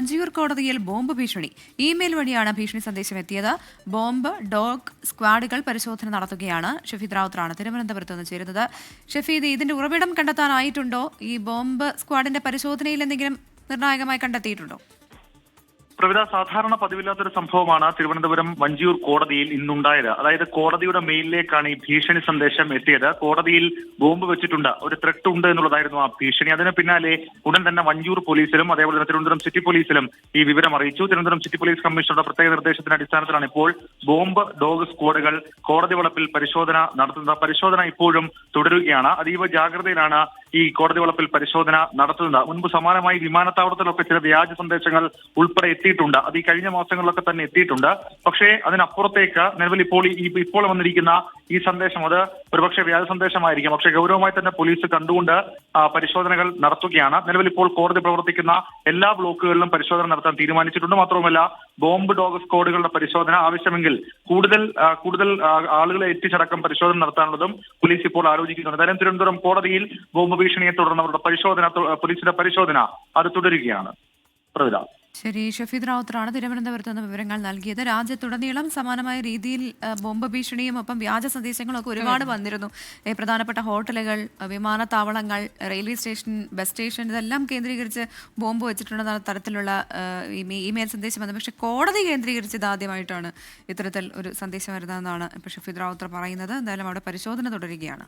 വഞ്ചിയൂർ കോടതിയിൽ ബോംബ് ഭീഷണി. ഇമെയിൽ വഴിയാണ് ഭീഷണി സന്ദേശം എത്തിയത്. ബോംബ് ഡോഗ് സ്ക്വാഡുകൾ പരിശോധന നടത്തുകയാണ്. ഷഫീദ് റാവുത്തറാണ് തിരുവനന്തപുരത്ത് നിന്ന് ചേരുന്നത്. ഷഫീദ്, ഇതിന്റെ ഉറവിടം കണ്ടെത്താനായിട്ടുണ്ടോ? ഈ ബോംബ് സ്ക്വാഡിന്റെ പരിശോധനയിൽ എന്തെങ്കിലും നിർണായകമായി കണ്ടെത്തിയിട്ടുണ്ടോ? പ്രവിധ സാധാരണ പതിവില്ലാത്തൊരു സംഭവമാണ് തിരുവനന്തപുരം വഞ്ചിയൂർ കോടതിയിൽ ഇന്നുണ്ടായത്. അതായത് കോടതിയുടെ മെയിലിലേക്കാണ് ഈ ഭീഷണി സന്ദേശം എത്തിയത്. കോടതിയിൽ ബോംബ് വെച്ചിട്ടുണ്ട്, ഒരു ത്രെട്ട് ഉണ്ട് എന്നുള്ളതായിരുന്നു ആ ഭീഷണി. അതിന് പിന്നാലെ ഉടൻ തന്നെ വഞ്ചിയൂർ പോലീസിലും അതേപോലെ തന്നെ തിരുവനന്തപുരം സിറ്റി പോലീസിലും ഈ വിവരം അറിയിച്ചു. തിരുവനന്തപുരം സിറ്റി പോലീസ് കമ്മീഷണറുടെ പ്രത്യേക നിർദ്ദേശത്തിന്റെ അടിസ്ഥാനത്തിലാണ് ഇപ്പോൾ ബോംബ് ഡോഗ് സ്ക്വാഡുകൾ കോടതി വളപ്പിൽ പരിശോധന നടത്തുന്നത്. പരിശോധന ഇപ്പോഴും തുടരുകയാണ്. അതീവ ജാഗ്രതയിലാണ് ഈ കോടതി വളപ്പിൽ പരിശോധന നടത്തുന്നത്. മുൻപ് സമാനമായി വിമാനത്താവളത്തിലൊക്കെ ചില വ്യാജ സന്ദേശങ്ങൾ ഉൾപ്പെടെ എത്തിയിട്ടുണ്ട്. അത് ഈ കഴിഞ്ഞ മാസങ്ങളിലൊക്കെ തന്നെ എത്തിയിട്ടുണ്ട്. പക്ഷേ അതിനപ്പുറത്തേക്ക് നിലവിൽ ഇപ്പോൾ വന്നിരിക്കുന്ന ഈ സന്ദേശം അത് ഒരുപക്ഷെ വ്യാജ സന്ദേശമായിരിക്കും. പക്ഷേ ഗൗരവമായി തന്നെ പോലീസ് കണ്ടുകൊണ്ട് പരിശോധനകൾ നടത്തുകയാണ്. നിലവിൽ ഇപ്പോൾ കോടതി പ്രവർത്തിക്കുന്ന എല്ലാ ബ്ലോക്കുകളിലും പരിശോധന നടത്താൻ തീരുമാനിച്ചിട്ടുണ്ട്. മാത്രമല്ല ബോംബ് ഡോഗ് സ്ക്വാഡുകളുടെ പരിശോധന ആവശ്യമെങ്കിൽ കൂടുതൽ ആളുകളെ എത്തിച്ചടക്കം പരിശോധന നടത്താനുള്ളതും പോലീസ് ഇപ്പോൾ ആലോചിക്കുന്നുണ്ട്. എന്തായാലും തിരുവനന്തപുരം കോടതിയിൽ ബോംബ് ഭീഷണിയെ തുടർന്ന് അവരുടെ പോലീസിന്റെ പരിശോധന അത് തുടരുകയാണ്. പ്രവിധ. ശരി, ഷഫീദ് റാവുത്തറാണ് തിരുവനന്തപുരത്ത് നിന്ന് വിവരങ്ങൾ നൽകിയത്. രാജ്യത്തുടനീളം സമാനമായ രീതിയിൽ ബോംബ് ഭീഷണിയും ഒപ്പം വ്യാജ സന്ദേശങ്ങളും ഒക്കെ ഒരുപാട് വന്നിരുന്നു. പ്രധാനപ്പെട്ട ഹോട്ടലുകൾ, വിമാനത്താവളങ്ങൾ, റെയിൽവേ സ്റ്റേഷൻ, ബസ് സ്റ്റേഷൻ ഇതെല്ലാം കേന്ദ്രീകരിച്ച് ബോംബ് വെച്ചിട്ടുണ്ടെന്ന തരത്തിലുള്ള ഇമെയിൽ സന്ദേശം വന്നത്. പക്ഷേ കോടതി കേന്ദ്രീകരിച്ച് ഇതാദ്യമായിട്ടാണ് ഇത്തരത്തിൽ ഒരു സന്ദേശം വരുന്നതെന്നാണ് ഇപ്പോൾ ഷഫീദ് റാവുത്തർ പറയുന്നത്. എന്തായാലും അവിടെ പരിശോധന തുടരുകയാണ്.